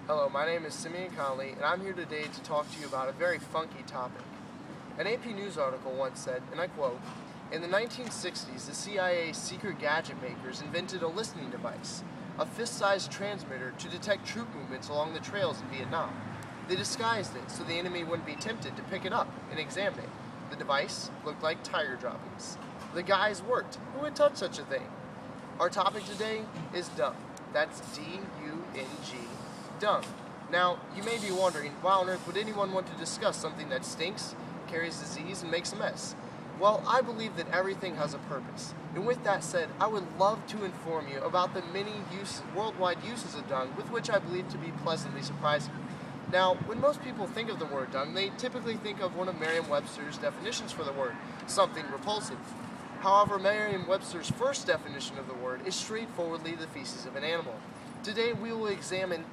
Hello, my name is Simeon Conley, and I'm here today to talk to you about a very funky topic. An AP News article once said, and I quote, "In the 1960s, the CIA's secret gadget makers invented a listening device, a fist-sized transmitter to detect troop movements along the trails in Vietnam. They disguised it so the enemy wouldn't be tempted to pick it up and examine it. The device looked like tiger droppings. The guys worked. Who would touch such a thing?" Our topic today is dung. That's D-U-N-G. Dung. Now, you may be wondering, why on earth would anyone want to discuss something that stinks, carries disease, and makes a mess? Well, I believe that everything has a purpose. And with that said, I would love to inform you about the many worldwide uses of dung, with which I believe to be pleasantly surprising. Now, when most people think of the word dung, they typically think of one of Merriam-Webster's definitions for the word, something repulsive. However, Merriam-Webster's first definition of the word is straightforwardly the feces of an animal. Today, we will examine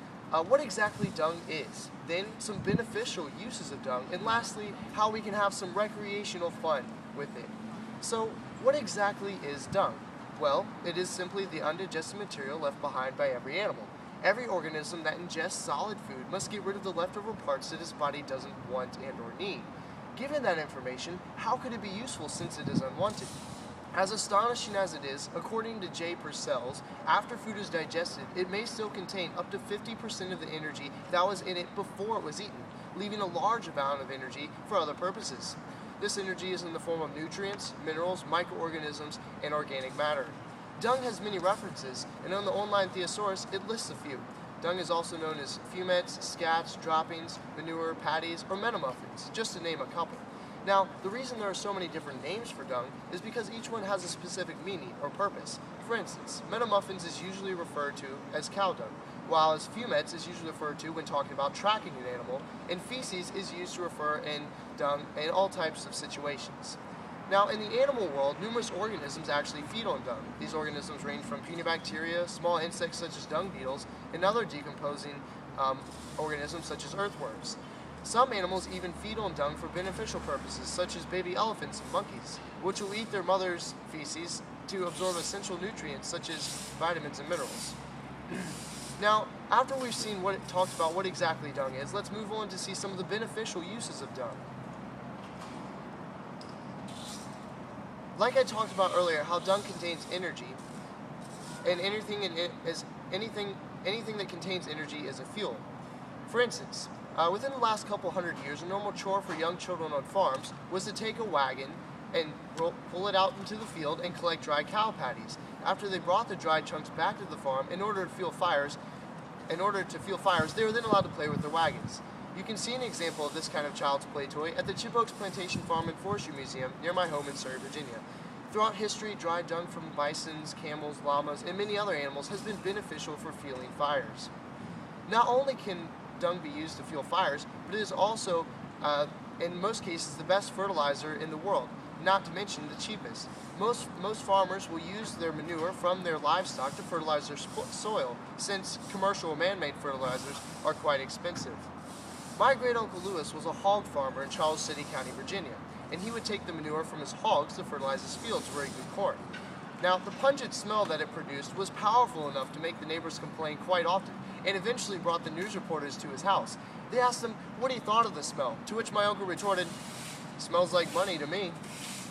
what exactly dung is, then some beneficial uses of dung, and lastly, how we can have some recreational fun with it. So, what exactly is dung? Well, it is simply the undigested material left behind by every animal. Every organism that ingests solid food must get rid of the leftover parts that its body doesn't want and or need. Given that information, how could it be useful since it is unwanted? As astonishing as it is, according to J. Purcell's, after food is digested, it may still contain up to 50% of the energy that was in it before it was eaten, leaving a large amount of energy for other purposes. This energy is in the form of nutrients, minerals, microorganisms, and organic matter. Dung has many references, and on the online thesaurus, it lists a few. Dung is also known as fumettes, scats, droppings, manure, patties, or metamuffins, just to name a couple. Now, the reason there are so many different names for dung is because each one has a specific meaning or purpose. For instance, metamuffins is usually referred to as cow dung, while as fumettes is usually referred to when talking about tracking an animal, and feces is used to refer in dung in all types of situations. Now, in the animal world, numerous organisms actually feed on dung. These organisms range from puny bacteria, small insects such as dung beetles, and other decomposing organisms such as earthworms. Some animals even feed on dung for beneficial purposes, such as baby elephants and monkeys, which will eat their mother's feces to absorb essential nutrients such as vitamins and minerals. Now, after we've seen talked about what exactly dung is, let's move on to see some of the beneficial uses of dung. Like I talked about earlier, how dung contains energy, and anything that contains energy is a fuel. For instance, within the last couple hundred years, a normal chore for young children on farms was to take a wagon and pull it out into the field and collect dry cow patties. After they brought the dried chunks back to the farm in order to fuel fires, they were then allowed to play with their wagons. You can see an example of this kind of child's play toy at the Chip Oaks Plantation Farm and Forestry Museum near my home in Surrey, Virginia. Throughout history, dried dung from bisons, camels, llamas, and many other animals has been beneficial for fueling fires. Not only can dung be used to fuel fires, but it is also, in most cases, the best fertilizer in the world, not to mention the cheapest. Most farmers will use their manure from their livestock to fertilize their soil, since commercial man-made fertilizers are quite expensive. My great-uncle Lewis was a hog farmer in Charles City County, Virginia, and he would take the manure from his hogs to fertilize his fields where he grew corn. Now, the pungent smell that it produced was powerful enough to make the neighbors complain quite often, and eventually brought the news reporters to his house. They asked him what he thought of the smell, to which my uncle retorted, "Smells like money to me."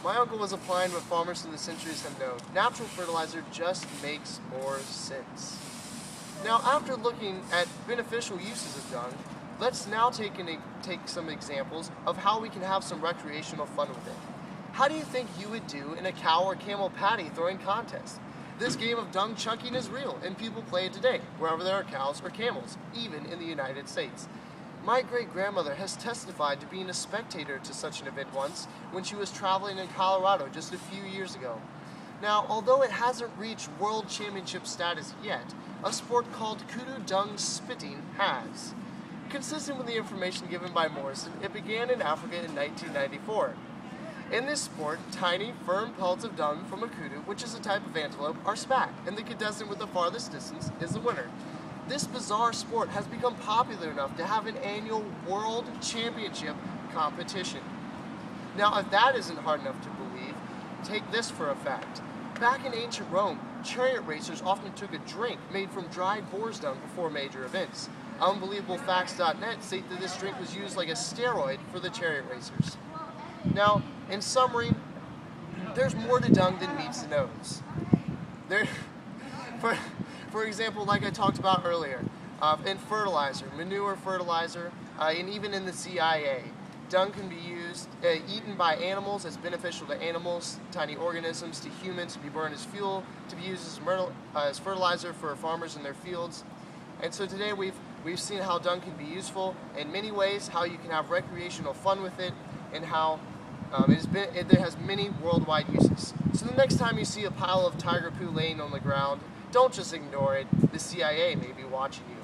My uncle was applying what farmers through the centuries have known. Natural fertilizer just makes more sense. Now, after looking at beneficial uses of dung, let's now take some examples of how we can have some recreational fun with it. How do you think you would do in a cow or camel patty throwing contest? This game of dung chucking is real, and people play it today, wherever there are cows or camels, even in the United States. My great-grandmother has testified to being a spectator to such an event once when she was traveling in Colorado just a few years ago. Now, although it hasn't reached world championship status yet, a sport called kudu dung spitting has. Consistent with the information given by Morrison, it began in Africa in 1994. In this sport, tiny, firm pellets of dung from a kudu, which is a type of antelope, are spat, and the contestant with the farthest distance is the winner. This bizarre sport has become popular enough to have an annual world championship competition. Now, if that isn't hard enough to believe, take this for a fact. Back in ancient Rome, chariot racers often took a drink made from dried boar's dung before major events. UnbelievableFacts.net state that this drink was used like a steroid for the chariot racers. Now, in summary, there's more to dung than meets the nose. For example, like I talked about earlier, in fertilizer, manure fertilizer, and even in the CIA, dung can be used, eaten by animals as beneficial to animals, tiny organisms, to humans, to be burned as fuel, to be used as fertilizer for farmers in their fields. And so today we've seen how dung can be useful in many ways, how you can have recreational fun with it, and how it has many worldwide uses. So the next time you see a pile of tiger poo laying on the ground, don't just ignore it. The CIA may be watching you.